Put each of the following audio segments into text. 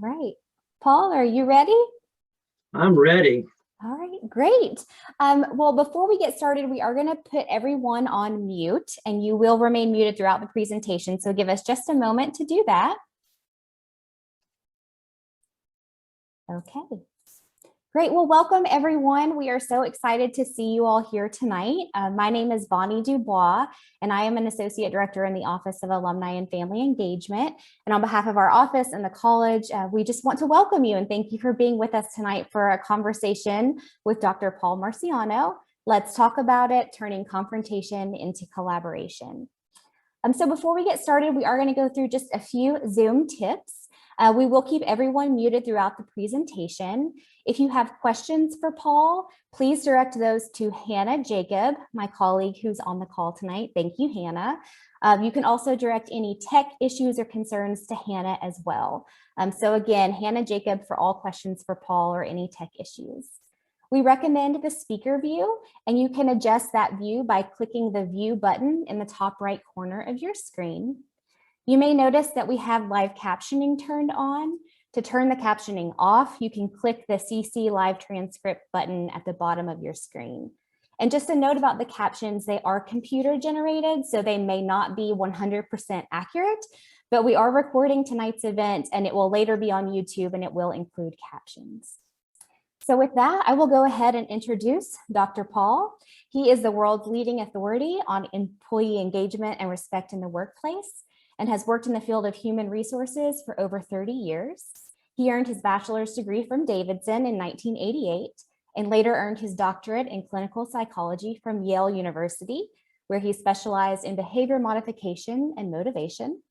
right. Paul, are you ready? I'm ready. All right, great. Well, before we get started, we are going to put everyone on mute, and you will remain muted throughout the presentation. So give us just a moment to do that. Okay. Great. Well, welcome everyone. We are so excited to see you all here tonight. My name is Bonnie Dubois, and I am an Associate Director in the Office of Alumni and Family Engagement. And on behalf of our office and the college, we just want to welcome you and thank you for being with us tonight for a conversation with Dr. Paul Marciano. Let's talk about it, turning confrontation into collaboration. So before we get started, we are going to go through just a few Zoom tips. We will keep everyone muted throughout the presentation. If you have questions for Paul, please direct those to Hannah Jacob, my colleague who's on the call tonight. Thank you, Hannah. You can also direct any tech issues or concerns to Hannah as well. So again, Hannah Jacob for all questions for Paul or any tech issues. We recommend the speaker view, and you can adjust that view by clicking the view button in the top right corner of your screen. You may notice that we have live captioning turned on. To turn the captioning off, you can click the CC Live Transcript button at the bottom of your screen. And just a note about the captions, they are computer generated, so they may not be 100% accurate, but we are recording tonight's event and it will later be on YouTube and it will include captions. So with that, I will go ahead and introduce Dr. Paul. He is the world's leading authority on employee engagement and respect in the workplace, and has worked in the field of human resources for over 30 years. He earned his bachelor's degree from Davidson in 1988 and later earned his doctorate in clinical psychology from Yale University, where he specialized in behavior modification and motivation.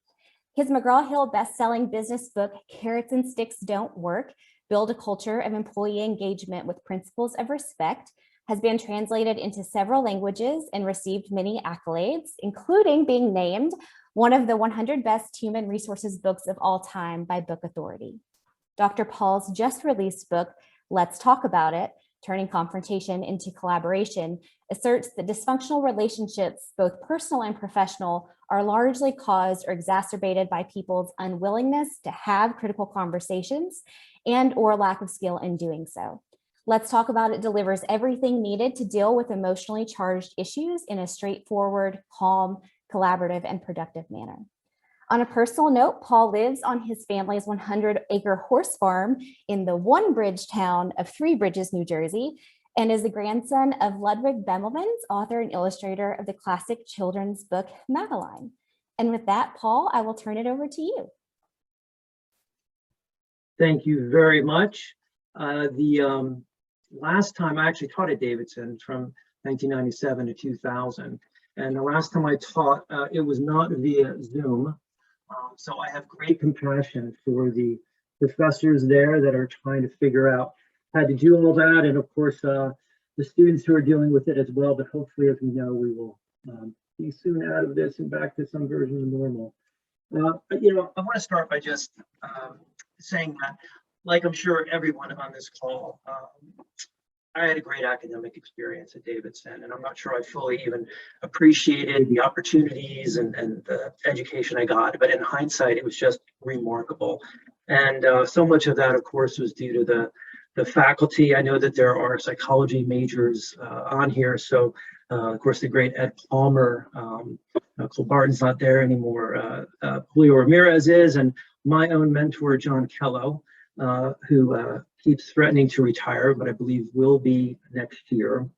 His McGraw-Hill best-selling business book, Carrots and Sticks Don't Work, Build a Culture of Employee Engagement with Principles of Respect, has been translated into several languages and received many accolades, including being named one of the 100 best human resources books of all time by Book Authority. Dr. Paul's just released book, Let's Talk About It, Turning Confrontation into Collaboration, asserts that dysfunctional relationships, both personal and professional, are largely caused or exacerbated by people's unwillingness to have critical conversations and or lack of skill in doing so. Let's Talk About It delivers everything needed to deal with emotionally charged issues in a straightforward, calm, collaborative, and productive manner. On a personal note, Paul lives on his family's 100-acre horse farm in the one bridge town of Three Bridges, New Jersey, and is the grandson of Ludwig Bemelmans, author and illustrator of the classic children's book, Madeline. And with that, Paul, I will turn it over to you. Thank you very much. The last time I actually taught at Davidson from 1997 to 2000. And the last time I taught, it was not via Zoom. So I have great compassion for the professors there that are trying to figure out how to do all that. And of course, the students who are dealing with it as well. But hopefully, as we know, we will be soon out of this and back to some version of normal. I want to start by just saying that, like I'm sure everyone on this call, I had a great academic experience at Davidson, and I'm not sure I fully even appreciated the opportunities and the education I got, but in hindsight, it was just remarkable. And so much of that, of course, was due to the faculty. I know that there are psychology majors on here, so of course, the great Ed Palmer, Cole Barton's not there anymore, Julio Ramirez is, and my own mentor, John Kello, who keeps threatening to retire, but I believe will be next year.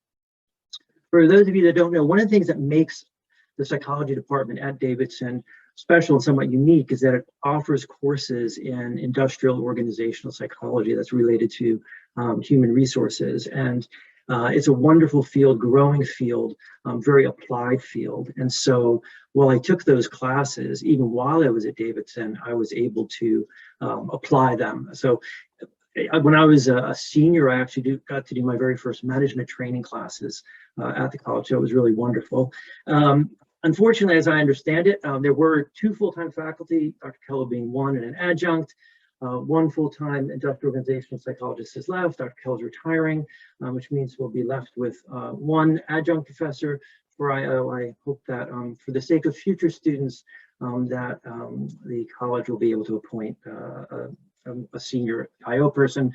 For those of you that don't know, one of the things that makes the psychology department at Davidson special and somewhat unique is that it offers courses in industrial organizational psychology that's related to human resources. And it's a wonderful field, growing field, very applied field. And so while I took those classes, even while I was at Davidson, I was able to apply them. So when I was a senior, I actually got to do my very first management training classes at the college. So it was really wonderful. Unfortunately, as I understand it, there were two full-time faculty, Dr. Kello being one and an adjunct. One full-time industrial organizational psychologist has left. Dr. Kello's retiring, which means we'll be left with one adjunct professor for IO. I hope that for the sake of future students, that the college will be able to appoint a I'm a senior IO person.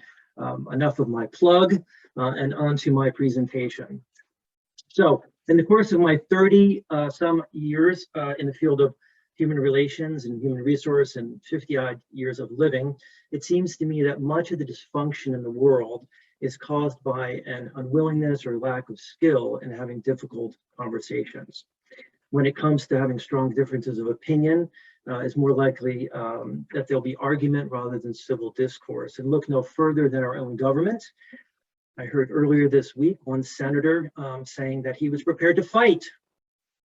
Enough of my plug and on to my presentation. So in the course of my 30 some years in the field of human relations and human resource and 50 odd years of living, it seems to me that much of the dysfunction in the world is caused by an unwillingness or lack of skill in having difficult conversations. When it comes to having strong differences of opinion, it's more likely that there'll be argument rather than civil discourse. And look no further than our own government. I heard earlier this week one senator saying that he was prepared to fight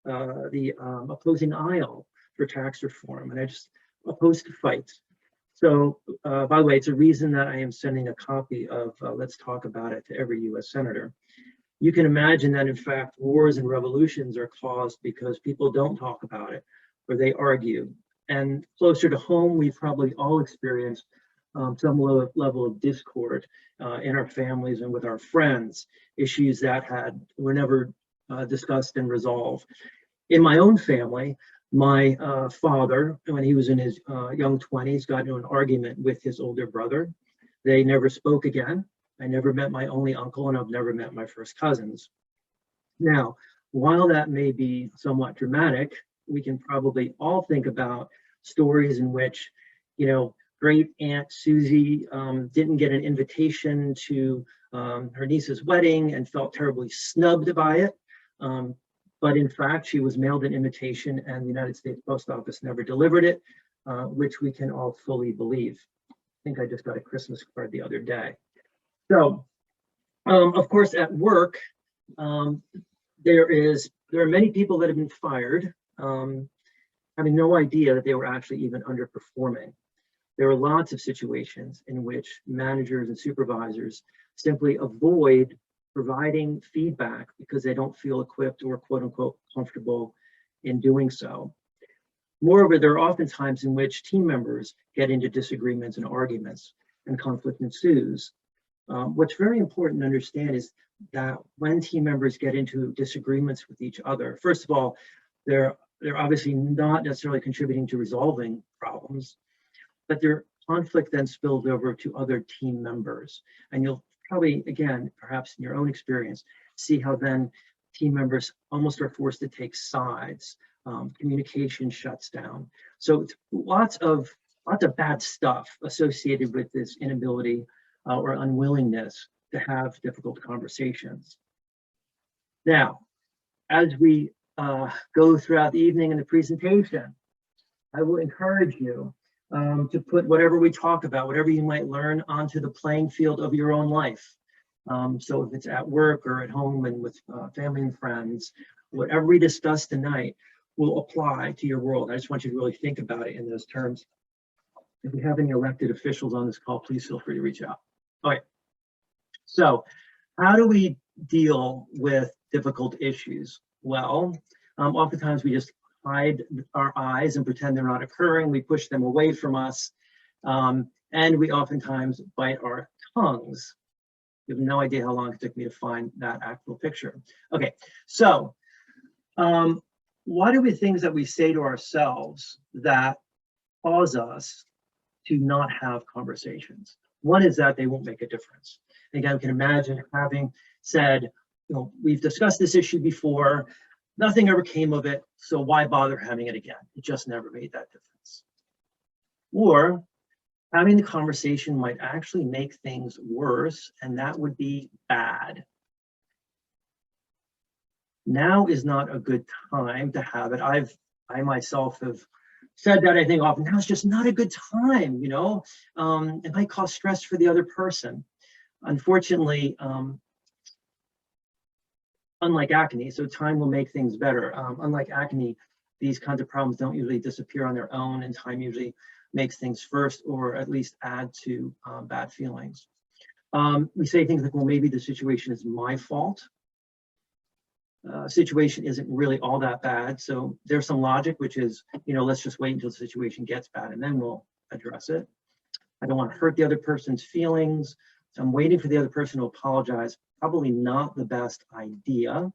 the opposing aisle for tax reform, and I just opposed to fight. So, by the way, it's a reason that I am sending a copy of Let's Talk About It to every US senator. You can imagine that, in fact, wars and revolutions are caused because people don't talk about it or they argue. And closer to home, we've probably all experienced some level of discord in our families and with our friends, issues that were never discussed and resolved. In my own family, my father, when he was in his young 20s, got into an argument with his older brother. They never spoke again. I never met my only uncle, and I've never met my first cousins. Now, while that may be somewhat dramatic, we can probably all think about stories in which, great Aunt Susie didn't get an invitation to her niece's wedding and felt terribly snubbed by it. But in fact, she was mailed an invitation and the United States Post Office never delivered it, which we can all fully believe. I think I just got a Christmas card the other day. So, of course, at work, there are many people that have been fired, having no idea that they were actually even underperforming. There are lots of situations in which managers and supervisors simply avoid providing feedback because they don't feel equipped or quote unquote comfortable in doing so. Moreover, there are often times in which team members get into disagreements and arguments and conflict ensues. What's very important to understand is that when team members get into disagreements with each other, first of all, they're obviously not necessarily contributing to resolving problems, but their conflict then spills over to other team members. And you'll probably, again, perhaps in your own experience, see how then team members almost are forced to take sides. Communication shuts down. So it's lots of bad stuff associated with this inability or unwillingness to have difficult conversations. Now, as we go throughout the evening in the presentation, I will encourage you to put whatever we talk about, whatever you might learn, onto the playing field of your own life. So if it's at work or at home and with family and friends, whatever we discuss tonight will apply to your world. I just want you to really think about it in those terms. If we have any elected officials on this call, please feel free to reach out. All right. So how do we deal with difficult issues? Well, oftentimes we just hide our eyes and pretend they're not occurring. We push them away from us. And we oftentimes bite our tongues. You have no idea how long it took me to find that actual picture. Okay, so what are the things that we say to ourselves that cause us to not have conversations? One is that they won't make a difference. Again, you can imagine having said, we've discussed this issue before, nothing ever came of it, so why bother having it again? It just never made that difference. Or having the conversation might actually make things worse, and that would be bad. Now is not a good time to have it. I myself have said that, I think often. Now is just not a good time, it might cause stress for the other person. Unfortunately, unlike acne, so time will make things better. Unlike acne, these kinds of problems don't usually disappear on their own, and time usually makes things first, or at least add to bad feelings. We say things like, well, maybe the situation is my fault. Situation isn't really all that bad. So there's some logic, which is, let's just wait until the situation gets bad and then we'll address it. I don't want to hurt the other person's feelings. So I'm waiting for the other person to apologize. Probably not the best idea.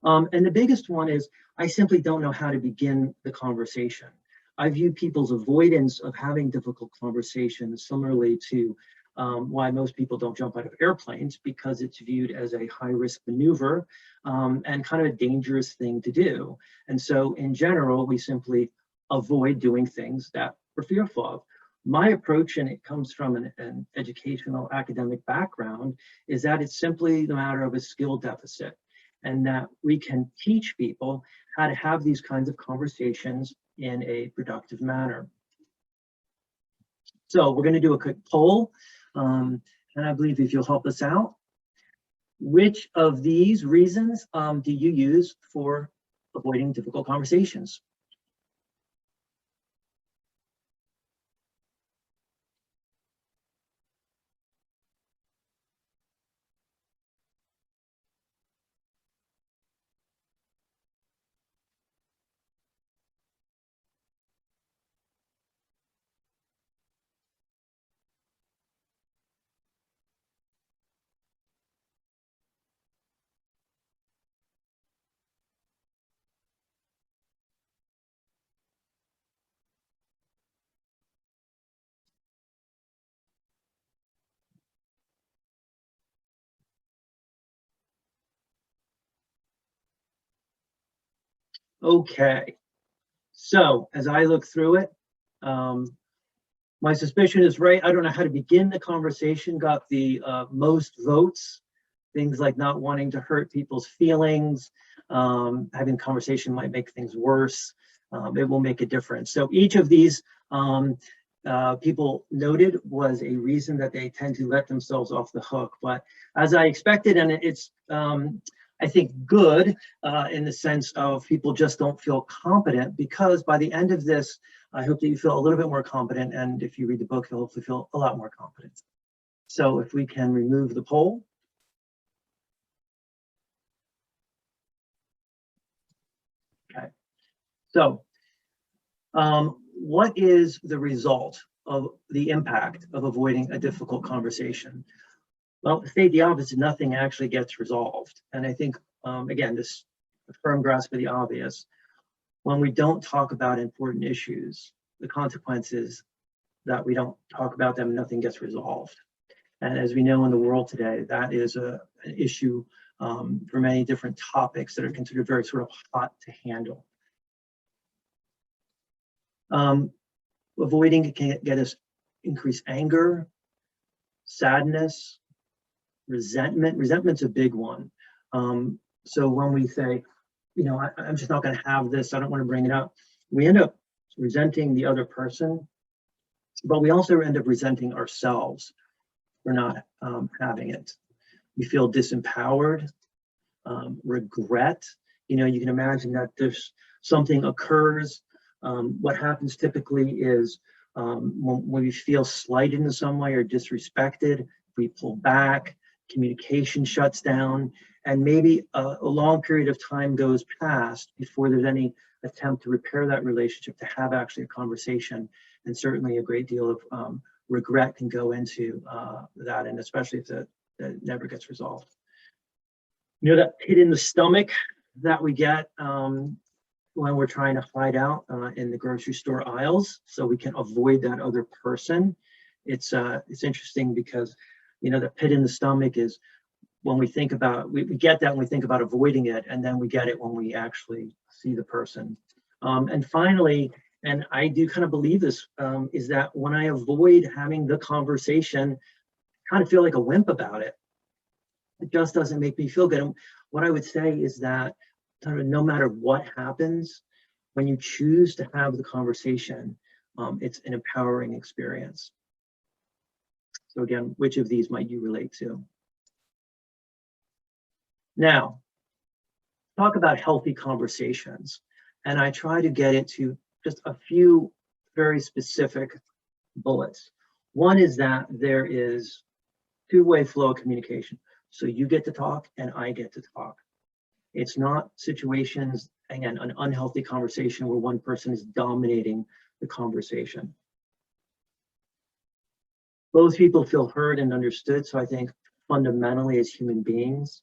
And the biggest one is, I simply don't know how to begin the conversation. I view people's avoidance of having difficult conversations similarly to why most people don't jump out of airplanes, because it's viewed as a high-risk maneuver and kind of a dangerous thing to do. And so in general, we simply avoid doing things that we're fearful of. My approach, and it comes from an educational academic background, is that it's simply the matter of a skill deficit, and that we can teach people how to have these kinds of conversations in a productive manner. So we're going to do a quick poll, and I believe if you'll help us out, which of these reasons do you use for avoiding difficult conversations? Okay, so as I look through it, my suspicion is right. I don't know how to begin the conversation got the most votes. Things like not wanting to hurt people's feelings, having conversation might make things worse. It will make a difference. So each of these people noted was a reason that they tend to let themselves off the hook. But as I expected, and it's I think good in the sense of people just don't feel competent, because by the end of this, I hope that you feel a little bit more competent, and if you read the book, you'll hopefully feel a lot more competent. So if we can remove the poll. Okay, so what is the result of the impact of avoiding a difficult conversation? Well, to state the obvious, nothing actually gets resolved. And I think, again, this firm grasp of the obvious, when we don't talk about important issues, the consequence is that we don't talk about them, nothing gets resolved. And as we know in the world today, that is an issue for many different topics that are considered very sort of hot to handle. Avoiding it can get us increased anger, sadness, resentment. Resentment's a big one. So when we say, you know, I'm just not going to have this, I don't want to bring it up, we end up resenting the other person, but we also end up resenting ourselves for not having it. We feel disempowered, regret. You know, you can imagine that there's something occurs. What happens typically is when we feel slighted in some way or disrespected, we pull back, communication shuts down, and maybe a long period of time goes past before there's any attempt to repair that relationship, to have actually a conversation. And certainly a great deal of regret can go into that, and especially if that never gets resolved. You know, that pit in the stomach that we get when we're trying to hide out in the grocery store aisles so we can avoid that other person. It's interesting because, you know, the pit in the stomach is when we think about, we get that when we think about avoiding it, and then we get it when we actually see the person. And finally, and I do kind of believe this, is that when I avoid having the conversation, I kind of feel like a wimp about it. It just doesn't make me feel good. And what I would say is that no matter what happens, when you choose to have the conversation, it's an empowering experience. So again, which of these might you relate to? Now, talk about healthy conversations. And I try to get it to just a few very specific bullets. One is that there is two-way flow of communication. So you get to talk and I get to talk. It's not situations, again, an unhealthy conversation where one person is dominating the conversation. Both people feel heard and understood. So I think fundamentally as human beings,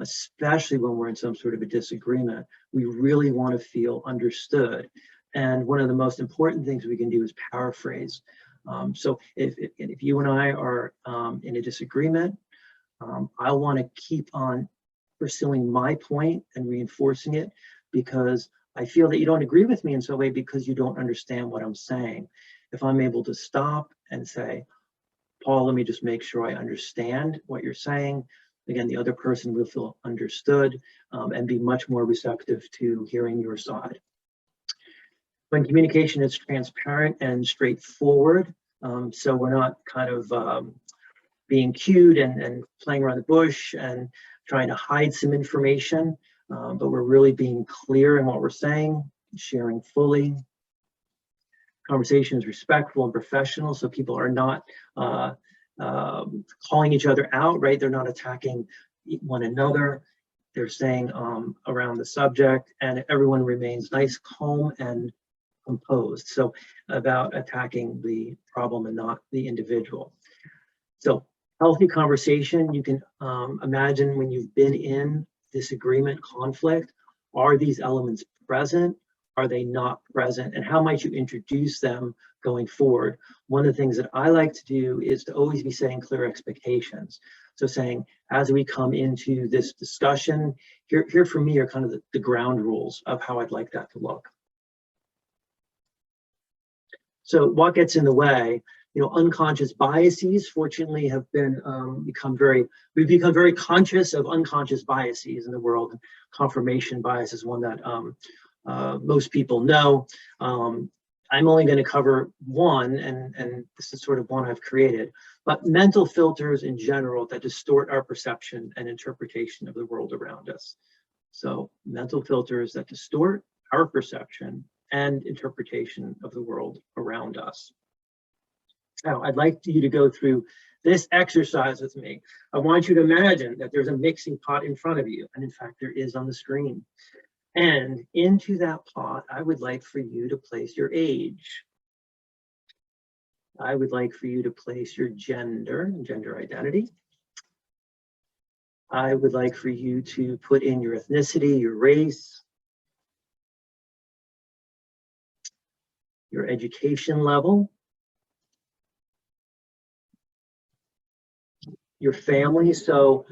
especially when we're in some sort of a disagreement, we really want to feel understood. And one of the most important things we can do is paraphrase. So if you and I are in a disagreement, I want to keep on pursuing my point and reinforcing it, because I feel that you don't agree with me in some way because you don't understand what I'm saying. If I'm able to stop and say, Paul, let me just make sure I understand what you're saying. Again, the other person will feel understood and be much more receptive to hearing your side. When communication is transparent and straightforward, so we're not kind of being cued and playing around the bush and trying to hide some information, but we're really being clear in what we're saying, sharing fully. Conversation is respectful and professional, so people are not calling each other out, right? They're not attacking one another. They're staying around the subject, and everyone remains nice, calm, and composed. So about attacking the problem and not the individual. So healthy conversation, you can imagine when you've been in disagreement, conflict, are these elements present? Are they not present? And how might you introduce them going forward? One of the things that I like to do is to always be setting clear expectations. So saying, as we come into this discussion, here for me are kind of the ground rules of how I'd like that to look. So what gets in the way? You know, unconscious biases, fortunately, have been we've become very conscious of unconscious biases in the world. Confirmation bias is one that most people know. I'm only going to cover one, and this is sort of one I've created, but mental filters in general that distort our perception and interpretation of the world around us. So mental filters that distort our perception and interpretation of the world around us. Now, I'd like you to go through this exercise with me. I want you to imagine that there's a mixing pot in front of you, and in fact, there is on the screen. And into that pot, I would like for you to place your age. I would like for you to place your gender identity. I would like for you to put in your ethnicity, your race, your education level, your family. So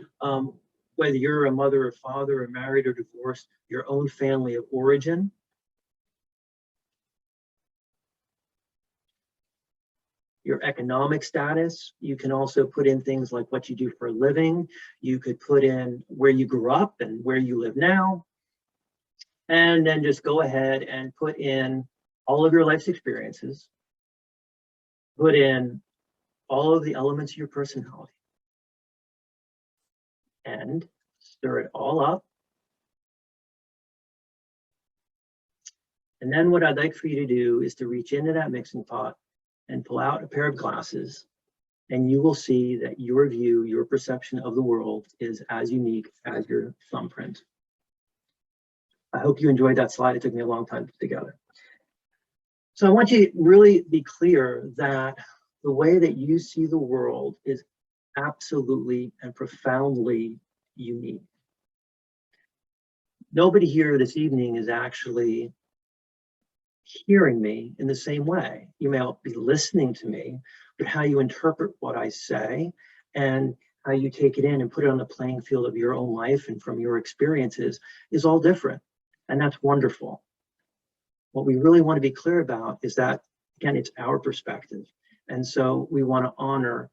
whether you're a mother or father or married or divorced, your own family of origin. Your economic status. You can also put in things like what you do for a living. You could put in where you grew up and where you live now. And then just go ahead and put in all of your life's experiences. Put in all of the elements of your personality. And stir it all up. And then what I'd like for you to do is to reach into that mixing pot and pull out a pair of glasses, and you will see that your view, your perception of the world is as unique as your thumbprint. I hope you enjoyed that slide. It took me a long time to put together. So I want you to really be clear that the way that you see the world is absolutely and profoundly unique. Nobody here this evening is actually hearing me in the same way. You may be listening to me, but how you interpret what I say and how you take it in and put it on the playing field of your own life and from your experiences is all different. And that's wonderful. What we really want to be clear about is that, again, it's our perspective. And so we want to honor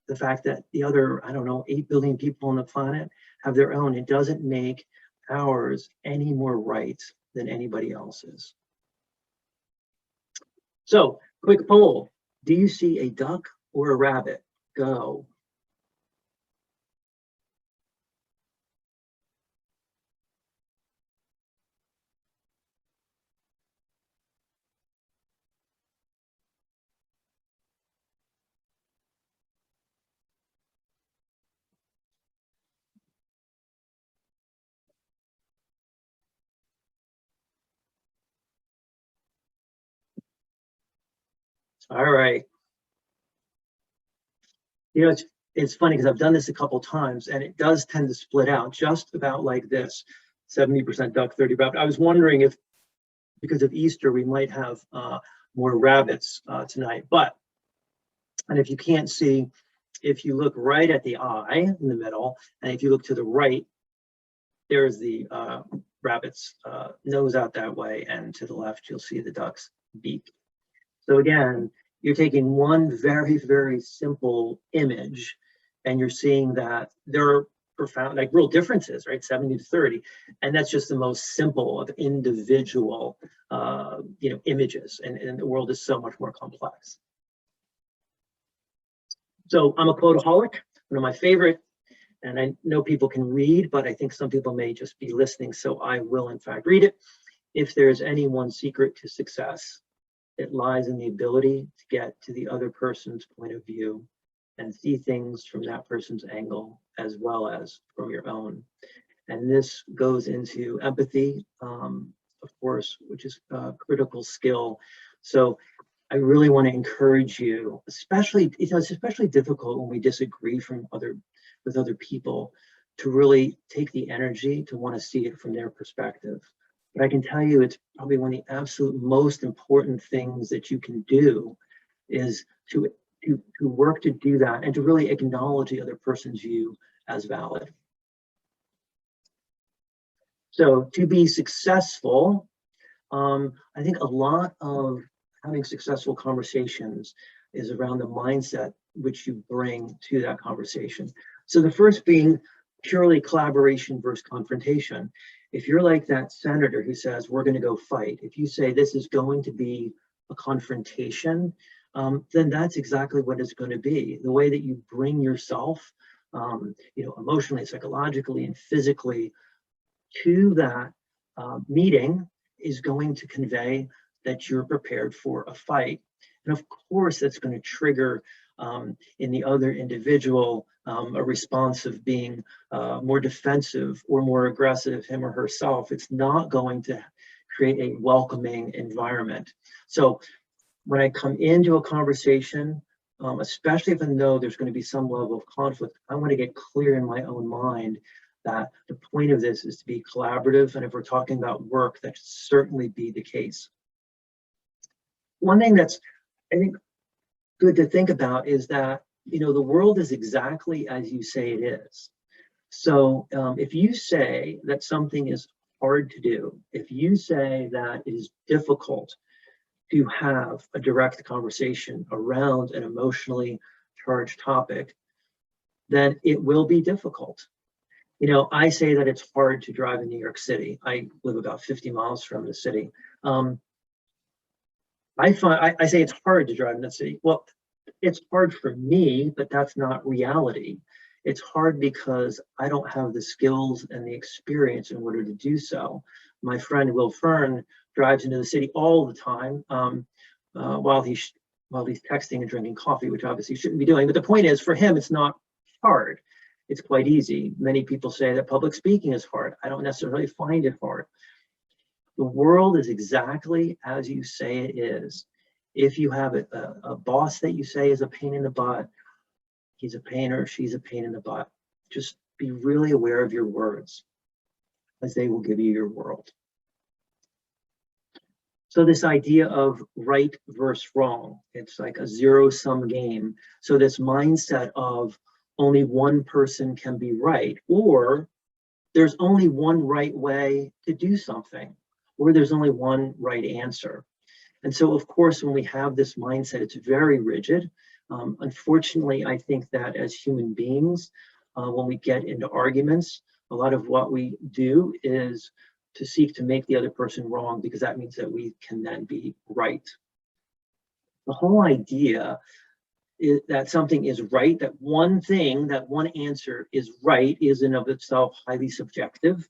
the fact that the other, 8 billion people on the planet have their own. It doesn't make ours any more right than anybody else's. So, quick poll. Do you see a duck or a rabbit? Go. All right. You know, it's funny because I've done this a couple times and it does tend to split out just about like this, 70% duck, 30 rabbit. I was wondering if because of Easter, we might have more rabbits tonight. And if you can't see, if you look right at the eye in the middle, and if you look to the right, there's the rabbit's nose out that way, and to the left, you'll see the duck's beak. So again, you're taking one very, very simple image, and you're seeing that there are profound, like real differences, right? 70 to 30. And that's just the most simple of individual, images. And the world is so much more complex. So I'm a quoteaholic, one of my favorite, and I know people can read, but I think some people may just be listening. So I will in fact read it. If there's any one secret to success, it lies in the ability to get to the other person's point of view and see things from that person's angle as well as from your own. And this goes into empathy, of course, which is a critical skill. So I really want to encourage you, especially, it's especially difficult when we disagree with other people, to really take the energy to want to see it from their perspective. But I can tell you, it's probably one of the absolute most important things that you can do is to work to do that and to really acknowledge the other person's view as valid. So to be successful, I think a lot of having successful conversations is around the mindset which you bring to that conversation. So the first being purely collaboration versus confrontation. If you're like that senator who says, we're going to go fight, if you say this is going to be a confrontation, then that's exactly what it's going to be. The way that you bring yourself, emotionally, psychologically, and physically to that meeting is going to convey that you're prepared for a fight. And of course, that's going to trigger in the other individual a response of being more defensive or more aggressive, him or herself. It's not going to create a welcoming environment. So when I come into a conversation, especially if I know there's going to be some level of conflict, I want to get clear in my own mind that the point of this is to be collaborative. And if we're talking about work, that should certainly be the case. One thing that's, I think, good to think about is that, the world is exactly as you say it is. So if you say that something is hard to do, if you say that it is difficult to have a direct conversation around an emotionally charged topic, then it will be difficult. I say that it's hard to drive in New York City. I live about 50 miles from the city. I say it's hard to drive in the city. Well, it's hard for me, but that's not reality. It's hard because I don't have the skills and the experience in order to do so. My friend Will Fern drives into the city all the time while he's texting and drinking coffee, which obviously he shouldn't be doing. But the point is, for him, it's not hard. It's quite easy. Many people say that public speaking is hard. I don't necessarily find it hard. The world is exactly as you say it is. If you have a boss that you say is a pain in the butt, he's a pain or she's a pain in the butt. Just be really aware of your words, as they will give you your world. So this idea of right versus wrong, it's like a zero-sum game. So this mindset of only one person can be right, or there's only one right way to do something, or there's only one right answer. And so, of course, when we have this mindset, it's very rigid. Unfortunately, I think that as human beings, when we get into arguments, a lot of what we do is to seek to make the other person wrong, because that means that we can then be right. The whole idea is that something is right, that one thing, that one answer is right, is in of itself highly subjective.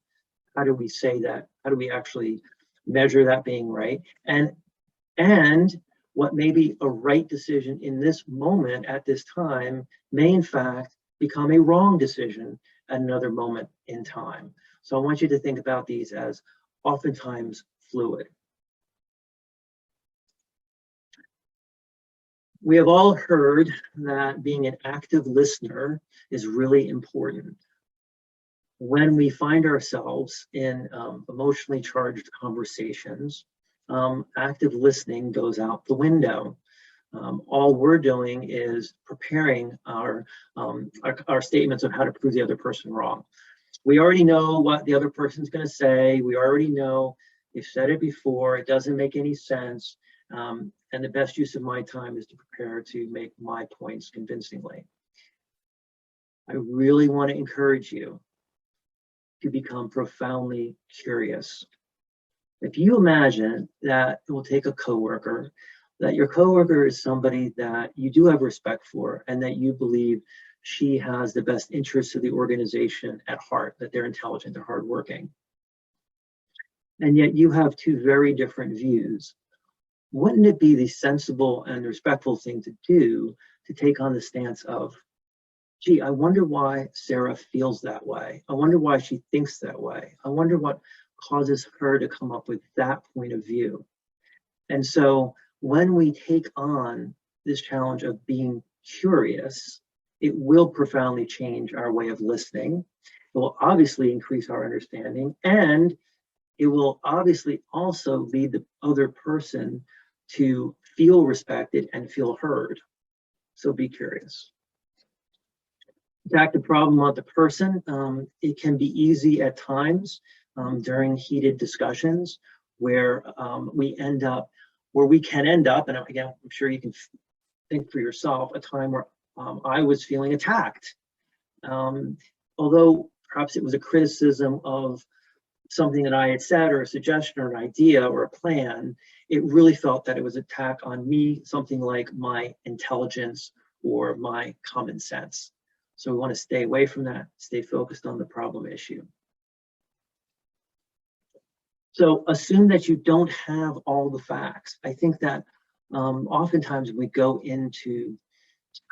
How do we say that? How do we actually measure that being right? And what may be a right decision in this moment at this time may in fact become a wrong decision at another moment in time. So I want you to think about these as oftentimes fluid. We have all heard that being an active listener is really important. When we find ourselves in emotionally charged conversations, active listening goes out the window. All we're doing is preparing our statements on how to prove the other person wrong. We already know what the other person's going to say. We already know they've said it before. It doesn't make any sense. And the best use of my time is to prepare to make my points convincingly. I really want to encourage you to become profoundly curious. If you imagine that it will take a coworker, that your coworker is somebody that you do have respect for and that you believe she has the best interests of the organization at heart, that they're intelligent, they're hardworking, and yet you have two very different views, wouldn't it be the sensible and respectful thing to do to take on the stance of, gee, I wonder why Sarah feels that way. I wonder why she thinks that way. I wonder what causes her to come up with that point of view. And so when we take on this challenge of being curious, it will profoundly change our way of listening. It will obviously increase our understanding, and it will obviously also lead the other person to feel respected and feel heard. So be curious. Attack the problem, not the person. It can be easy at times during heated discussions where we can end up, and again, I'm sure you can think for yourself, a time where I was feeling attacked. Although perhaps it was a criticism of something that I had said or a suggestion or an idea or a plan, it really felt that it was an attack on me, something like my intelligence or my common sense. So we want to stay away from that, stay focused on the problem issue. So assume that you don't have all the facts. I think that oftentimes we go into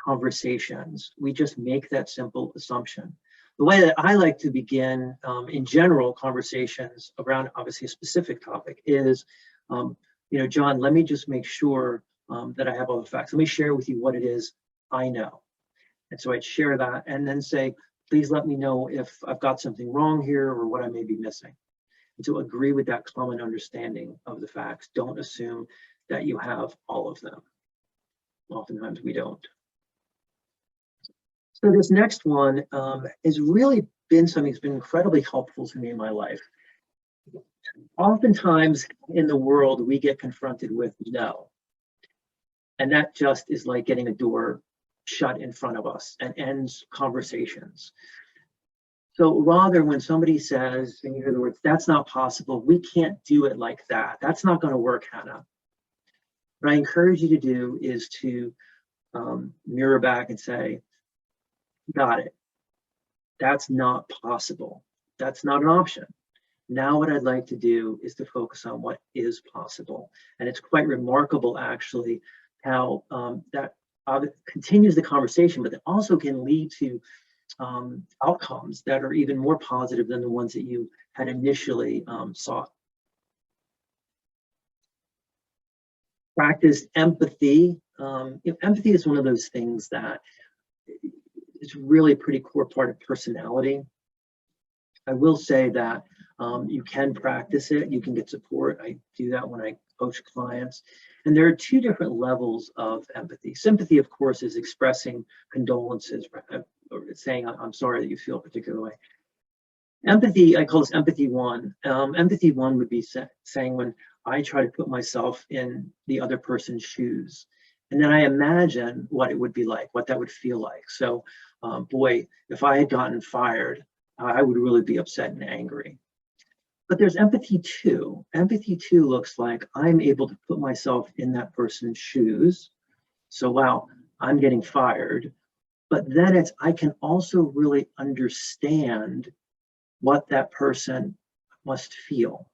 conversations, we just make that simple assumption. The way that I like to begin in general conversations around obviously a specific topic is, John, let me just make sure that I have all the facts. Let me share with you what it is I know. And so I'd share that and then say, please let me know if I've got something wrong here or what I may be missing. And so agree with that common understanding of the facts. Don't assume that you have all of them. Oftentimes we don't. So this next one has really been something that's been incredibly helpful to me in my life. Oftentimes in the world, we get confronted with no. And that just is like getting a door shut in front of us and ends conversations. So rather, when somebody says, and you hear the words, that's not possible, we can't do it like that, that's not going to work, Hannah. What I encourage you to do is to mirror back and say, got it. That's not possible. That's not an option. Now what I'd like to do is to focus on what is possible. And it's quite remarkable, actually, how that continues the conversation, but it also can lead to outcomes that are even more positive than the ones that you had initially sought. Practice empathy. Empathy is one of those things that is really a pretty core part of personality. I will say that you can practice it, you can get support. I do that when I coach clients. And there are two different levels of empathy. Sympathy, of course, is expressing condolences or saying, I'm sorry that you feel a particular way. Empathy, I call this empathy one. Empathy one would be saying when I try to put myself in the other person's shoes. And then I imagine what it would be like, what that would feel like. So, boy, if I had gotten fired, I would really be upset and angry. But there's empathy two. Empathy two looks like I'm able to put myself in that person's shoes. So, wow, I'm getting fired. But then I can also really understand what that person must feel.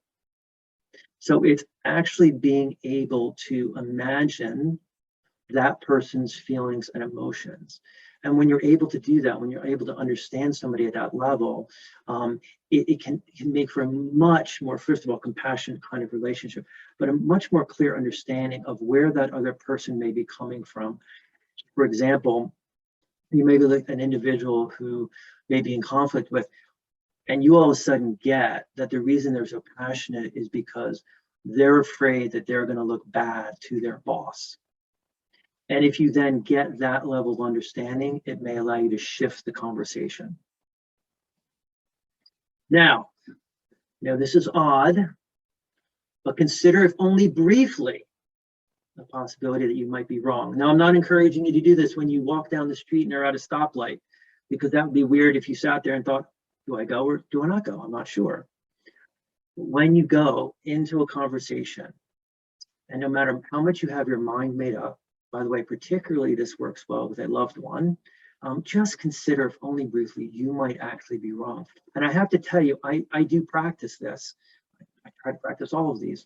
So it's actually being able to imagine that person's feelings and emotions. And when you're able to do that, when you're able to understand somebody at that level, it can make for a much more, first of all, compassionate kind of relationship, but a much more clear understanding of where that other person may be coming from. For example, you may be like an individual who may be in conflict with, and you all of a sudden get that the reason they're so passionate is because they're afraid that they're going to look bad to their boss. And if you then get that level of understanding, it may allow you to shift the conversation. Now, this is odd, but consider, if only briefly, the possibility that you might be wrong. Now, I'm not encouraging you to do this when you walk down the street and are at a stoplight, because that would be weird if you sat there and thought, do I go or do I not go? I'm not sure. When you go into a conversation, and no matter how much you have your mind made up, by the way, particularly this works well with a loved one, just consider, if only briefly, you might actually be wrong. And I have to tell you, I do practice this. I try to practice all of these.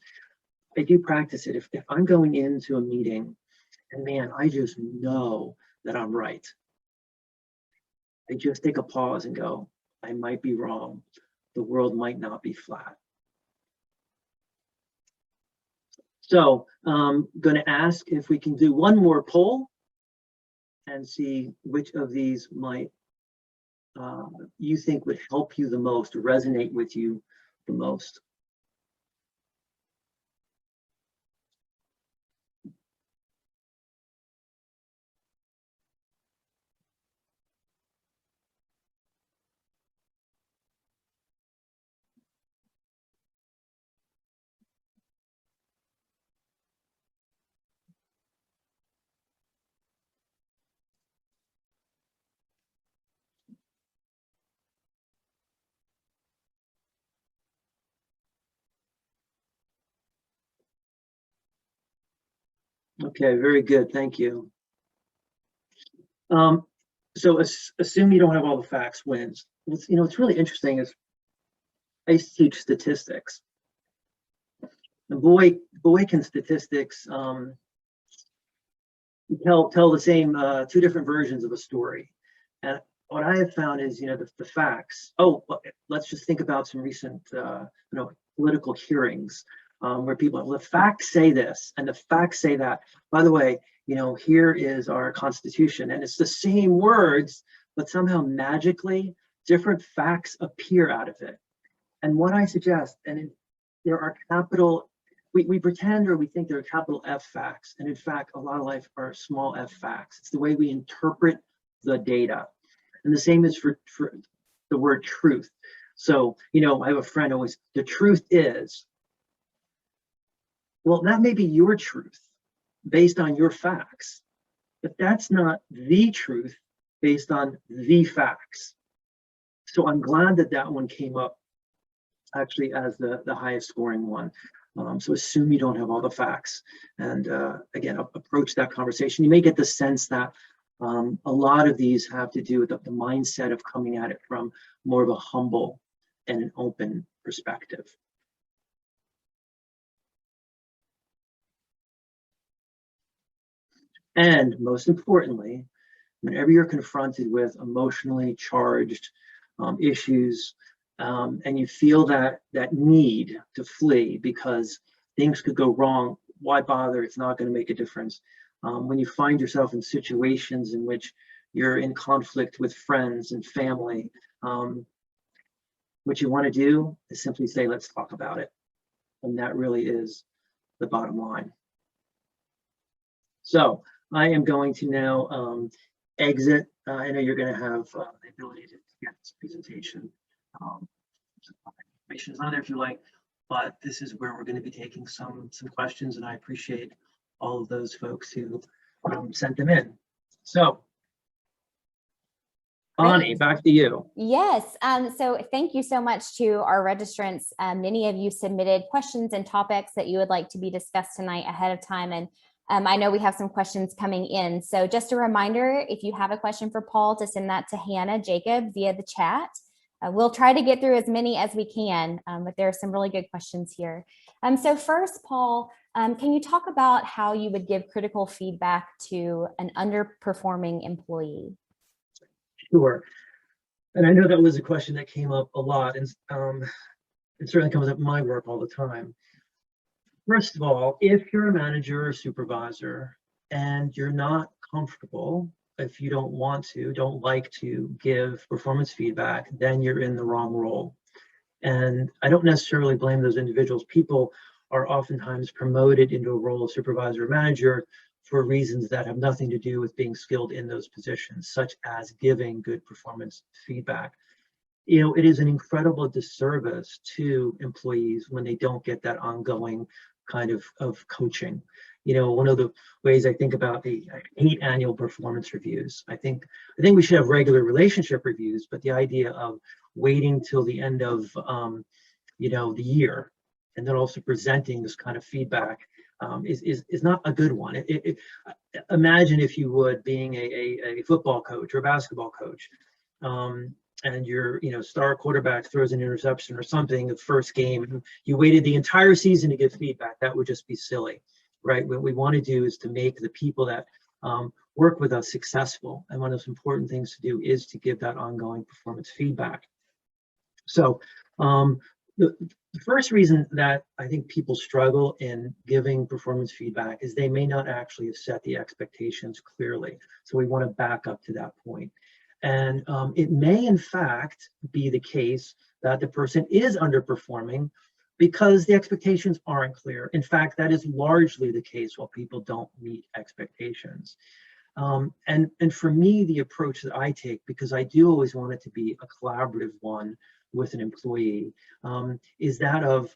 I do practice it. If I'm going into a meeting and man, I just know that I'm right, I just take a pause and go, I might be wrong. The world might not be flat. So I'm going to ask if we can do one more poll and see which of these might you think would help you the most, resonate with you the most. Okay, very good. Thank you. So assume you don't have all the facts wins. What's really interesting is I used to teach statistics. And boy can statistics tell the same two different versions of a story. And what I have found is, the facts. Oh, let's just think about some recent, political hearings where people, the facts say this and the facts say that. By the way, here is our Constitution, and it's the same words, but somehow magically different facts appear out of it. And what I suggest, there are capital, we pretend or we think there are capital F facts, and in fact, a lot of life are small f facts. It's the way we interpret the data. And the same is for the word truth. So, I have a friend always, the truth is, well, that may be your truth based on your facts, but that's not the truth based on the facts. So I'm glad that one came up actually as the highest scoring one. So assume you don't have all the facts, and again, approach that conversation. You may get the sense that a lot of these have to do with the mindset of coming at it from more of a humble and an open perspective. And most importantly, whenever you're confronted with emotionally charged issues, and you feel that need to flee because things could go wrong, why bother? It's not going to make a difference. When you find yourself in situations in which you're in conflict with friends and family, what you want to do is simply say, let's talk about it. And that really is the bottom line. So I am going to now exit. I know you're going to have the ability to get this presentation. Information is on there if you like, but this is where we're going to be taking some questions, and I appreciate all of those folks who sent them in. So, Bonnie, back to you. Yes. So thank you so much to our registrants. Many of you submitted questions and topics that you would like to be discussed tonight ahead of time. And I know we have some questions coming in. So just a reminder, if you have a question for Paul, to send that to Hannah Jacob via the chat. We'll try to get through as many as we can, but there are some really good questions here. So first, Paul, can you talk about how you would give critical feedback to an underperforming employee? Sure. And I know that was a question that came up a lot, and it certainly comes up in my work all the time. First of all, if you're a manager or supervisor and you're not comfortable, if you don't like to give performance feedback, then you're in the wrong role. And I don't necessarily blame those individuals. People are oftentimes promoted into a role of supervisor or manager for reasons that have nothing to do with being skilled in those positions, such as giving good performance feedback. You know, it is an incredible disservice to employees when they don't get that ongoing kind of coaching. You know, one of the ways I think about I hate annual performance reviews. I think we should have regular relationship reviews, but the idea of waiting till the end of the year and then also presenting this kind of feedback is not a good one. Imagine, if you would, being a football coach or a basketball coach, and your star quarterback throws an interception or something the first game, and you waited the entire season to give feedback. That would just be silly, right? What we want to do is to make the people that work with us successful, and one of those important things to do is to give that ongoing performance feedback. So the first reason that I think people struggle in giving performance feedback is they may not actually have set the expectations clearly. So we want to back up to that point. And it may, in fact, be the case that the person is underperforming because the expectations aren't clear. In fact, that is largely the case while people don't meet expectations. And for me, the approach that I take, because I do always want it to be a collaborative one with an employee, is that of,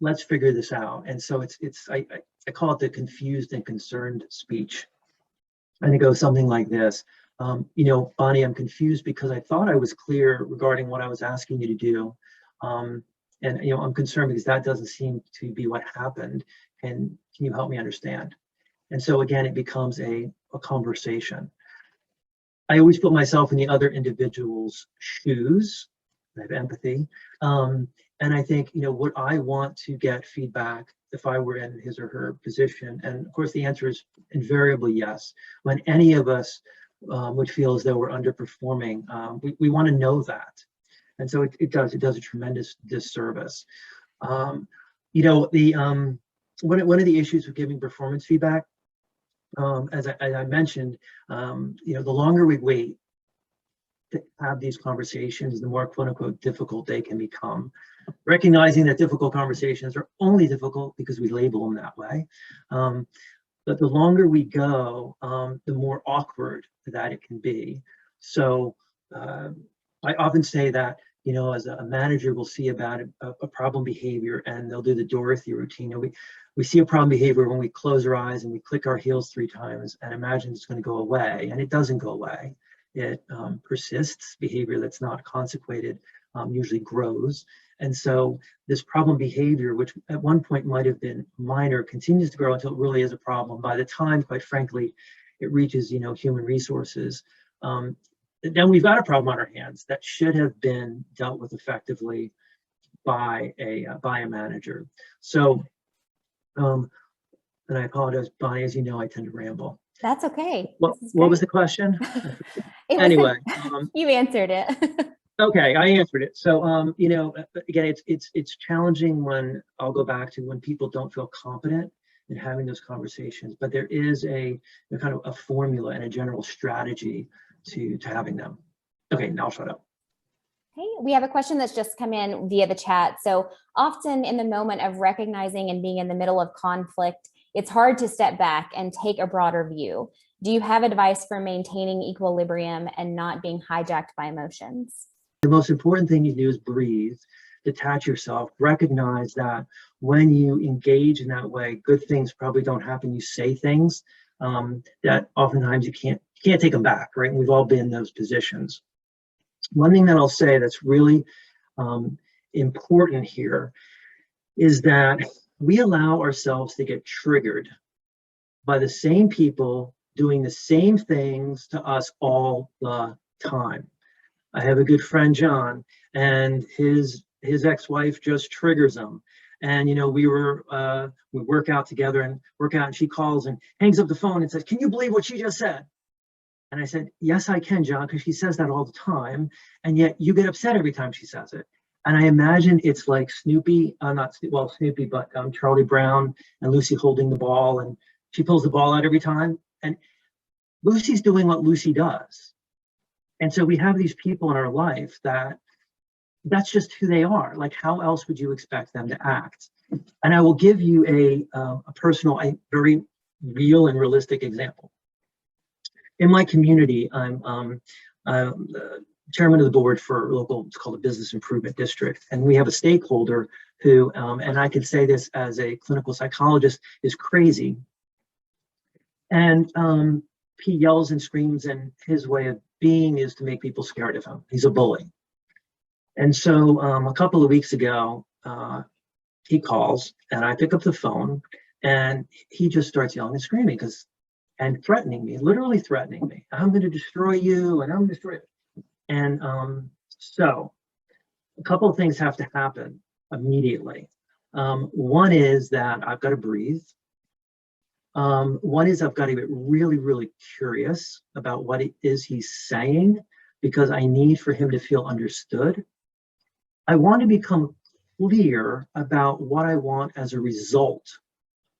let's figure this out. And so I call it the confused and concerned speech. And it goes something like this. Bonnie, I'm confused because I thought I was clear regarding what I was asking you to do. And I'm concerned because that doesn't seem to be what happened. And can you help me understand? And so again, it becomes a conversation. I always put myself in the other individual's shoes. I have empathy. And I think, would I want to get feedback if I were in his or her position? And of course, the answer is invariably yes. When any of us would feel as though we're underperforming, we want to know that. And so it does a tremendous disservice. One of the issues with giving performance feedback, as I mentioned, the longer we wait to have these conversations, the more quote unquote difficult they can become. Recognizing that difficult conversations are only difficult because we label them that way. But the longer we go, the more awkward that it can be. So I often say that, as a manager will see about a problem behavior, and they'll do the Dorothy routine. We see a problem behavior when we close our eyes and we click our heels 3 times and imagine it's going to go away, and it doesn't go away. It persists. Behavior that's not consequated usually grows. And so this problem behavior, which at one point might have been minor, continues to grow until it really is a problem. By the time, quite frankly, it reaches, human resources, then we've got a problem on our hands that should have been dealt with effectively by a manager. So, and I apologize, Bonnie, as you know, I tend to ramble. That's okay. What was the question? Anyway, you answered it. Okay, I answered it. So, again, it's challenging when I'll go back to when people don't feel competent in having those conversations, but there is a kind of a formula and a general strategy to having them. Okay, now I'll shut up. Okay, we have a question that's just come in via the chat. So often in the moment of recognizing and being in the middle of conflict, it's hard to step back and take a broader view. Do you have advice for maintaining equilibrium and not being hijacked by emotions? The most important thing you do is breathe, detach yourself, recognize that when you engage in that way, good things probably don't happen. You say things that oftentimes you can't take them back, right? And we've all been in those positions. One thing that I'll say that's really important here is that we allow ourselves to get triggered by the same people doing the same things to us all the time. I have a good friend, John, and his ex-wife just triggers him. And we work out together and she calls and hangs up the phone and says, "Can you believe what she just said?" And I said, "Yes, I can, John, because she says that all the time. And yet you get upset every time she says it." And I imagine it's like Snoopy, Snoopy, but Charlie Brown and Lucy holding the ball, and she pulls the ball out every time. And Lucy's doing what Lucy does. And so we have these people in our life that's just who they are. Like, how else would you expect them to act? And I will give you a personal, a very real and realistic example. In my community, I'm the chairman of the board for a local, it's called a business improvement district. And we have a stakeholder who, and I can say this as a clinical psychologist, is crazy. And he yells and screams, and his way of being is to make people scared of him. He's a bully. And so a couple of weeks ago, he calls and I pick up the phone and he just starts yelling and screaming and threatening me, literally threatening me. I'm going to destroy you and I'm going to destroy you. And so a couple of things have to happen immediately. One is that I've got to breathe. One is I've got to get really, really curious about what it is he's saying, because I need for him to feel understood. I want to become clear about what I want as a result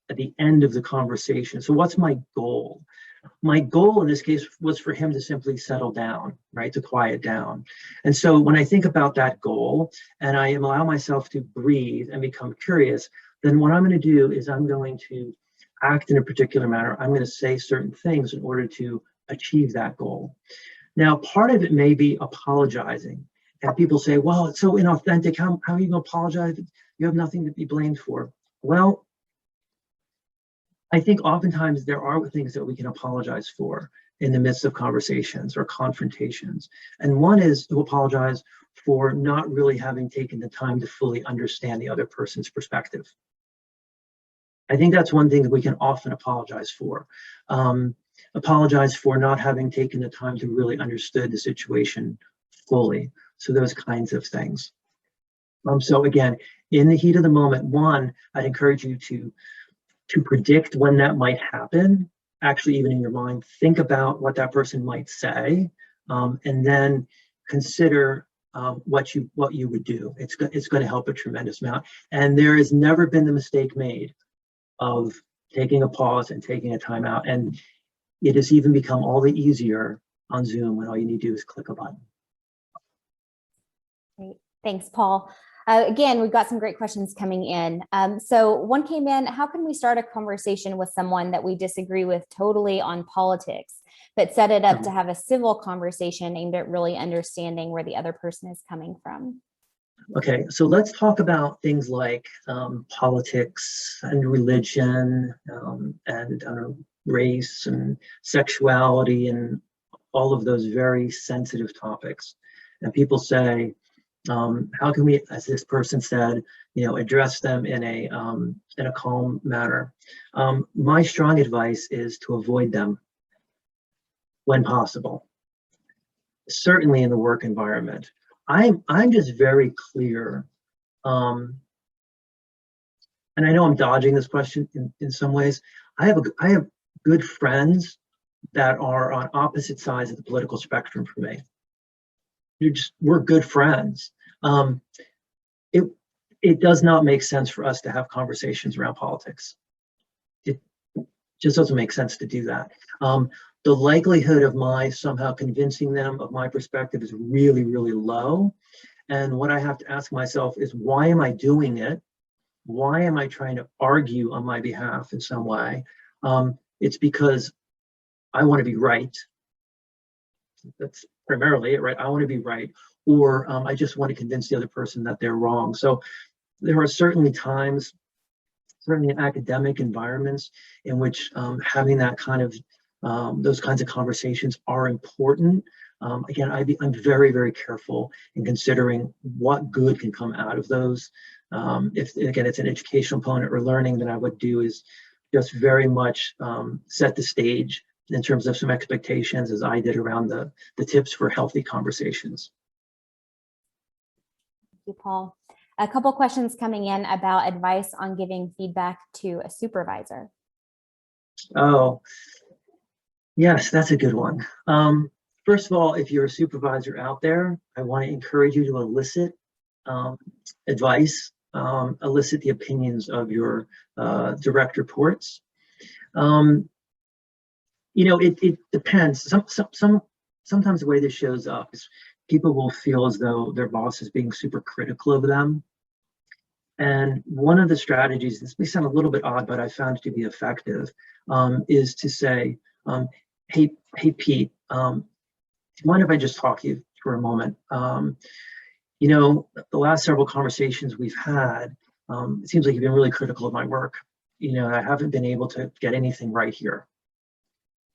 at the end of the conversation. So what's my goal? My goal in this case was for him to simply settle down, right? To quiet down. And so when I think about that goal and I allow myself to breathe and become curious, then what I'm going to do is I'm going to act in a particular manner. I'm going to say certain things in order to achieve that goal. Now, part of it may be apologizing. And people say, well, it's so inauthentic. How are you going to apologize? You have nothing to be blamed for. Well, I think oftentimes there are things that we can apologize for in the midst of conversations or confrontations. And one is to apologize for not really having taken the time to fully understand the other person's perspective. I think that's one thing that we can often apologize for. Apologize for not having taken the time to really understand the situation fully. So those kinds of things. So again, in the heat of the moment, one, I'd encourage you to predict when that might happen. Actually, even in your mind, think about what that person might say, and then consider what you would do. It's going to help a tremendous amount. And there has never been the mistake made of taking a pause and taking a time out. And it has even become all the easier on Zoom when all you need to do is click a button. Great. Thanks, Paul. Again, we've got some great questions coming in. So one came in, how can we start a conversation with someone that we disagree with totally on politics, but set it up to have a civil conversation aimed at really understanding where the other person is coming from? Okay, so let's talk about things like politics and religion and race and sexuality and all of those very sensitive topics. And people say, how can we, as this person said, address them in a calm manner? My strong advice is to avoid them when possible. Certainly in the work environment. I'm just very clear, and I know I'm dodging this question in some ways. I have good friends that are on opposite sides of the political spectrum from me. We're good friends. It does not make sense for us to have conversations around politics. It just doesn't make sense to do that. The likelihood of my somehow convincing them of my perspective is really, really low. And what I have to ask myself is, why am I doing it? Why am I trying to argue on my behalf in some way? It's because I want to be right. That's primarily it, right? I want to be right. Or I just want to convince the other person that they're wrong. So there are certainly times, certainly in academic environments, in which having that kind of those kinds of conversations are important. Again, I'm very, very careful in considering what good can come out of those. If again, it's an educational component or learning, then I would do is just very much set the stage in terms of some expectations, as I did around the tips for healthy conversations. Thank you, Paul. A couple questions coming in about advice on giving feedback to a supervisor. Oh, yes, that's a good one. First of all, if you're a supervisor out there, I want to encourage you to elicit advice, elicit the opinions of your direct reports. It depends. Sometimes the way this shows up is people will feel as though their boss is being super critical of them. And one of the strategies, this may sound a little bit odd, but I found it to be effective, is to say, hey, Pete, do you mind if I just talk to you for a moment? You know, the last several conversations we've had, it seems like you've been really critical of my work. You know, I haven't been able to get anything right here.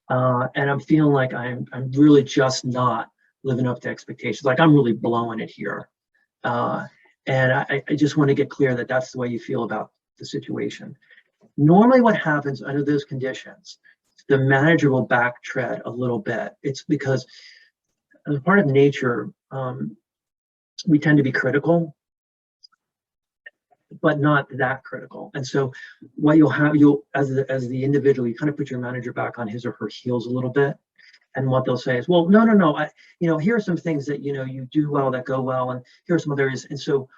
And I'm feeling like I'm really just not living up to expectations. Like I'm really blowing it here. And I just want to get clear that that's the way you feel about the situation. Normally what happens under those conditions, the manager will backtread a little bit. It's because as part of nature, we tend to be critical, but not that critical. And so what you'll have, as the individual, you kind of put your manager back on his or her heels a little bit. And what they'll say is, well, no, here are some things that, you do well, that go well, and here are some other areas. And so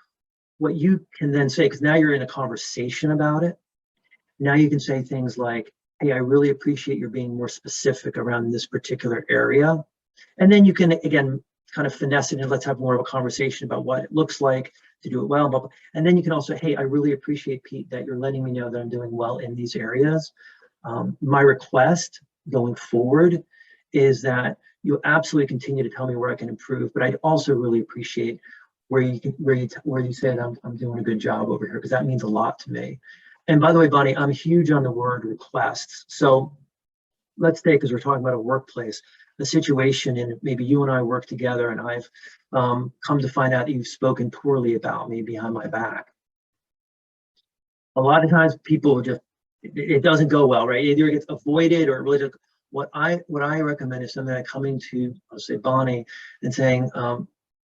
what you can then say, because now you're in a conversation about it, now you can say things like, hey, I really appreciate your being more specific around this particular area. And then you can, again, kind of finesse it and let's have more of a conversation about what it looks like to do it well. Blah, blah. And then you can also, hey, I really appreciate, Pete, that you're letting me know that I'm doing well in these areas. My request going forward is that you absolutely continue to tell me where I can improve, but I also really appreciate where you said I'm doing a good job over here, because that means a lot to me. And by the way, Bonnie, I'm huge on the word requests. So let's say, because we're talking about a workplace, a situation, and maybe you and I work together, and I've come to find out you've spoken poorly about me behind my back. A lot of times people just, it doesn't go well, right? Either it gets avoided or really. What I recommend is something like coming to, I'll say, Bonnie, and saying,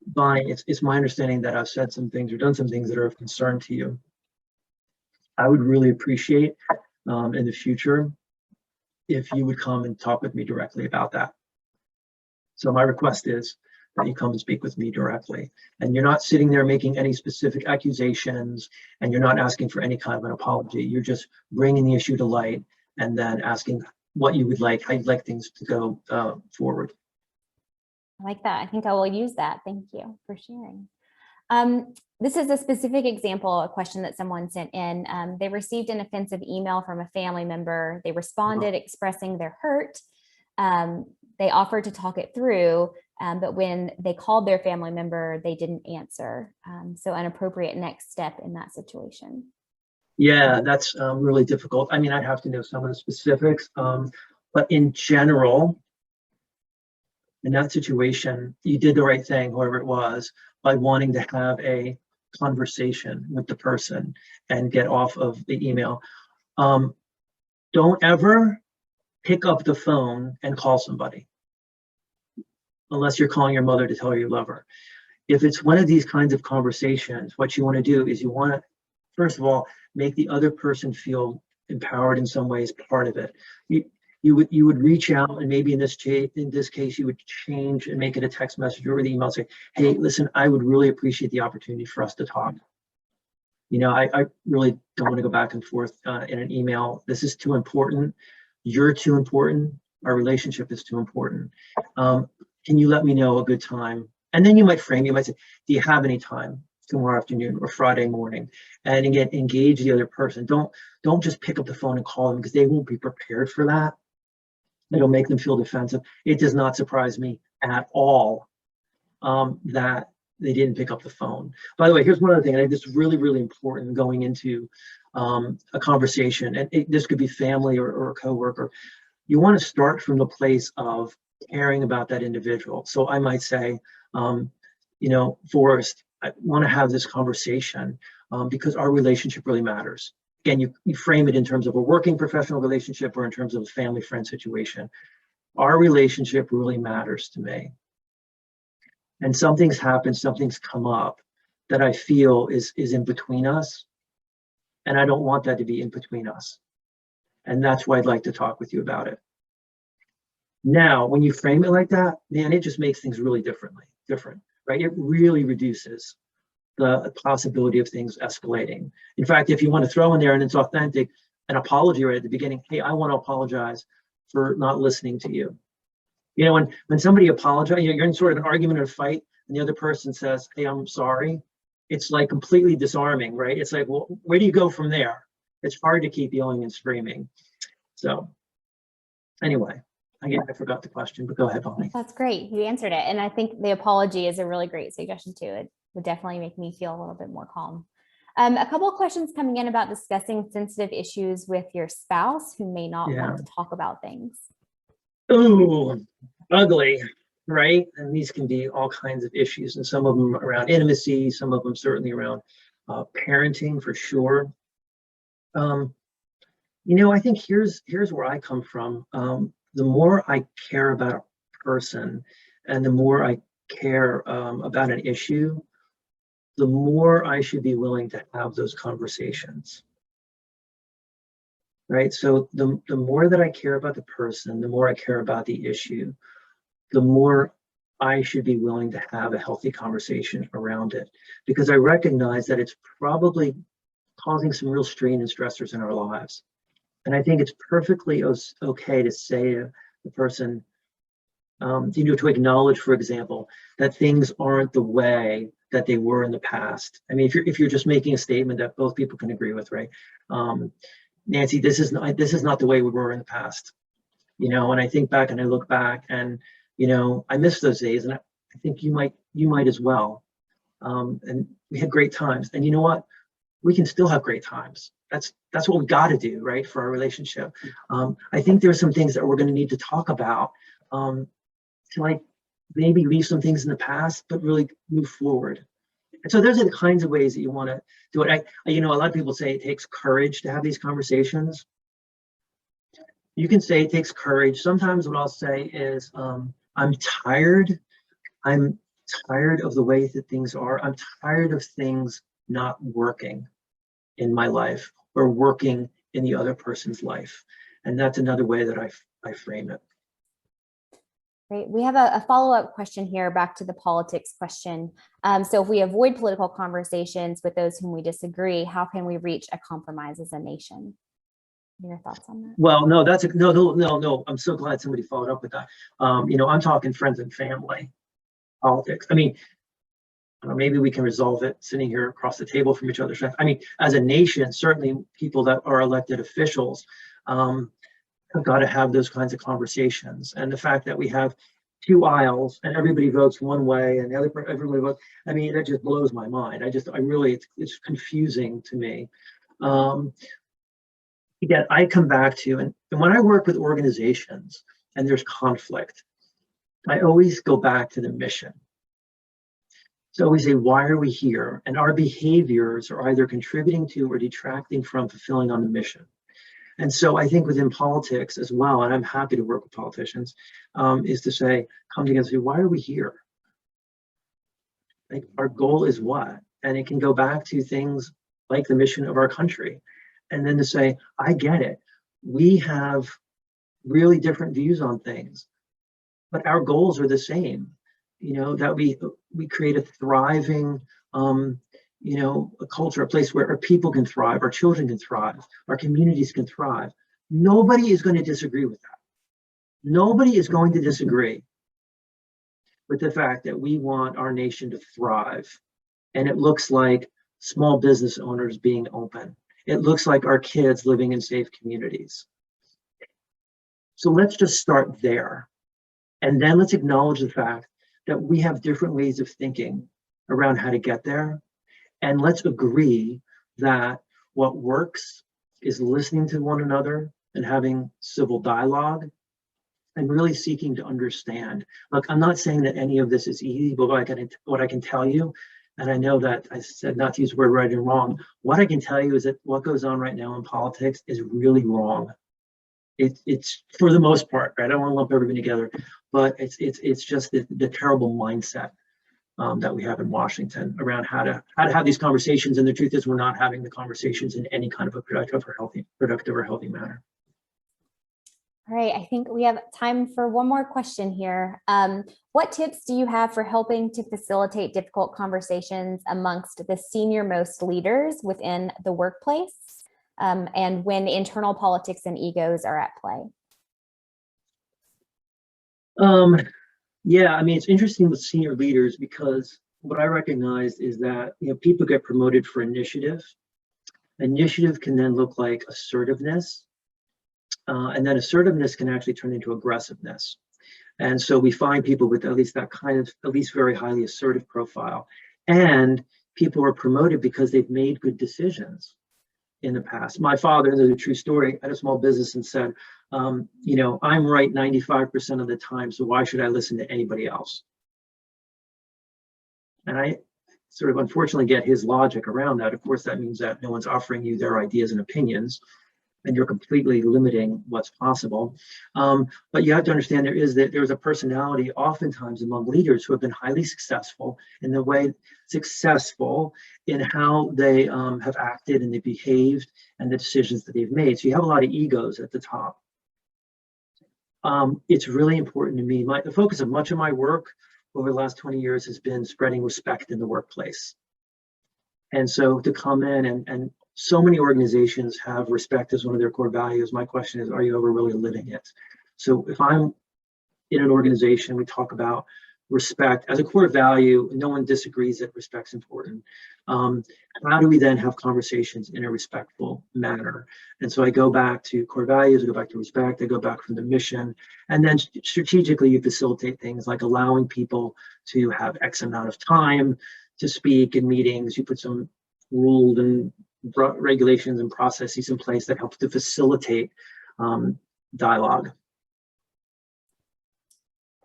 Bonnie, it's my understanding that I've said some things or done some things that are of concern to you. I would really appreciate in the future if you would come and talk with me directly about that. So my request is that you come and speak with me directly. And you're not sitting there making any specific accusations, and you're not asking for any kind of an apology. You're just bringing the issue to light and then asking what you would like, how you'd like things to go forward. I like that. I think I will use that. Thank you for sharing. This is a specific example, a question that someone sent in. They received an offensive email from a family member. They responded expressing their hurt. They offered to talk it through, but when they called their family member, they didn't answer. So an appropriate next step in that situation. Yeah, that's really difficult. I mean, I'd have to know some of the specifics, but in general, in that situation, you did the right thing, whoever it was, by wanting to have a conversation with the person and get off of the email. Don't ever pick up the phone and call somebody, unless you're calling your mother to tell her you love her. If it's one of these kinds of conversations, what you want to do is you want to, first of all, make the other person feel empowered in some ways, part of it. You would reach out, and maybe in this case, you would change and make it a text message or the email, say, hey, listen, I would really appreciate the opportunity for us to talk. I really don't want to go back and forth in an email. This is too important. You're too important. Our relationship is too important. Can you let me know a good time? And then you might say, do you have any time tomorrow afternoon or Friday morning? And again, engage the other person. Don't just pick up the phone and call them, because they won't be prepared for that. It'll make them feel defensive. It does not surprise me at all that they didn't pick up the phone. By the way, here's one other thing. I think this is really, really important going into a conversation. And this could be family or a coworker. You want to start from the place of caring about that individual. So I might say, Forrest, I want to have this conversation because our relationship really matters. Again, you frame it in terms of a working professional relationship or in terms of a family friend situation. Our relationship really matters to me. And something's happened, something's come up that I feel is in between us. And I don't want that to be in between us. And that's why I'd like to talk with you about it. Now, when you frame it like that, man, it just makes things really different, right? It really reduces the possibility of things escalating. In fact, if you want to throw in there, and it's authentic, an apology right at the beginning, hey, I want to apologize for not listening to you. When somebody apologizes, you're in sort of an argument or a fight, and the other person says, hey, I'm sorry. it's like completely disarming, right? It's like, well, where do you go from there? It's hard to keep yelling and screaming. So anyway, again, I forgot the question, but go ahead, Bonnie. That's great. You answered it. And I think the apology is a really great suggestion too. It would definitely make me feel a little bit more calm. A couple of questions coming in about discussing sensitive issues with your spouse who may not want to talk about things. Ooh, ugly, right? And these can be all kinds of issues, and some of them around intimacy, some of them certainly around parenting for sure. I think here's where I come from. The more I care about a person and the more I care about an issue, the more I should be willing to have those conversations. Right? So the more that I care about the person, the more I care about the issue, the more I should be willing to have a healthy conversation around it, because I recognize that it's probably causing some real strain and stressors in our lives. And I think it's perfectly okay to say to the person, to acknowledge, for example, that things aren't the way that they were in the past. I mean, if you're just making a statement that both people can agree with, right? Nancy, this is not the way we were in the past. And I think back and I look back and, I miss those days, and I think you might as well. And we had great times. And you know what? We can still have great times. That's what we got to do, right, for our relationship. I think there's some things that we're going to need to talk about to like maybe leave some things in the past, but really move forward. And so those are the kinds of ways that you want to do it. A lot of people say it takes courage to have these conversations. You can say it takes courage. Sometimes what I'll say is, I'm tired. I'm tired of the way that things are. I'm tired of things not working in my life or working in the other person's life. And that's another way that I frame it. Great. We have a follow-up question here back to the politics question. So if we avoid political conversations with those whom we disagree, how can we reach a compromise as a nation? Your thoughts on that? Well, no, no. I'm so glad somebody followed up with that. I'm talking friends and family politics. I mean, maybe we can resolve it sitting here across the table from each other. I mean, as a nation, certainly people that are elected officials have got to have those kinds of conversations. And the fact that we have two aisles and everybody votes one way and the other everybody votes, I mean, that just blows my mind. It's confusing to me. Again, I come back to, and when I work with organizations and there's conflict, I always go back to the mission. So we say, why are we here? And our behaviors are either contributing to or detracting from fulfilling on the mission. And so I think within politics as well, and I'm happy to work with politicians, is to say, come together and say, why are we here? Like, our goal is what? And it can go back to things like the mission of our country. And then to say, I get it. We have really different views on things, but our goals are the same. That we create a thriving, a culture, a place where our people can thrive, our children can thrive, our communities can thrive. Nobody is going to disagree with that. Nobody is going to disagree with the fact that we want our nation to thrive. And it looks like small business owners being open. It looks like our kids living in safe communities. So let's just start there. And then let's acknowledge the fact that we have different ways of thinking around how to get there. And let's agree that what works is listening to one another and having civil dialogue and really seeking to understand. Look, I'm not saying that any of this is easy, but what I can tell you, and I know that I said not to use the word right and wrong, what I can tell you is that what goes on right now in politics is really wrong. It's for the most part, right? I don't want to lump everybody together, but it's just the terrible mindset that we have in Washington around how to have these conversations. And the truth is, we're not having the conversations in any kind of a productive or healthy manner. All right, I think we have time for one more question here. What tips do you have for helping to facilitate difficult conversations amongst the senior most leaders within the workplace, and when internal politics and egos are at play? Yeah, I mean, it's interesting with senior leaders because what I recognized is that, people get promoted for initiative. Initiative can then look like assertiveness, and then assertiveness can actually turn into aggressiveness. And so we find people with at least that kind of, at least very highly assertive profile. And people are promoted because they've made good decisions in the past. My father, this is a true story, had a small business and said, I'm right 95% of the time, so why should I listen to anybody else? And I sort of unfortunately get his logic around that. Of course, that means that no one's offering you their ideas and opinions, and you're completely limiting what's possible. But you have to understand there's a personality oftentimes among leaders who have been highly successful in the way, successful in how they have acted and they behaved and the decisions that they've made. So you have a lot of egos at the top. It's really important to me. The focus of much of my work over the last 20 years has been spreading respect in the workplace. And so to come in and so many organizations have respect as one of their core values. My question is, are you ever really living it? So if I'm in an organization, we talk about respect as a core value, no one disagrees that respect's important. How do we then have conversations in a respectful manner? And so I go back to core values, I go back to respect, I go back from the mission, and then strategically you facilitate things like allowing people to have X amount of time to speak in meetings. You put some rules and regulations and processes in place that help to facilitate dialogue.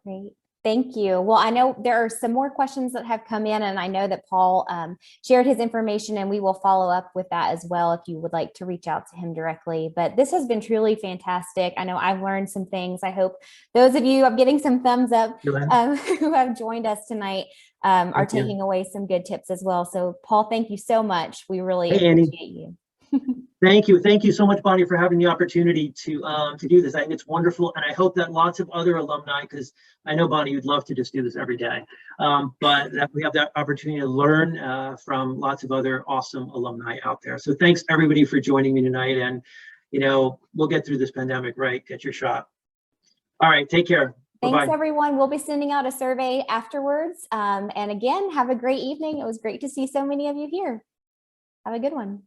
Great. Thank you. Well, I know there are some more questions that have come in, and I know that Paul shared his information, and we will follow up with that as well if you would like to reach out to him directly. But this has been truly fantastic. I know I've learned some things. I hope those of you, I'm getting some thumbs up, who have joined us tonight are taking away some good tips as well. So Paul, thank you so much. We really appreciate you. Thank you so much, Bonnie, for having the opportunity to do this. I think it's wonderful, and I hope that lots of other alumni, because I know, Bonnie, you'd love to just do this every day, but that we have that opportunity to learn from lots of other awesome alumni out there. So thanks everybody for joining me tonight, and we'll get through this pandemic, right? Get your shot. All right, take care. Thanks, Bye-bye. everyone. We'll be sending out a survey afterwards. And again, have a great evening. It was great to see so many of you here. Have a good one.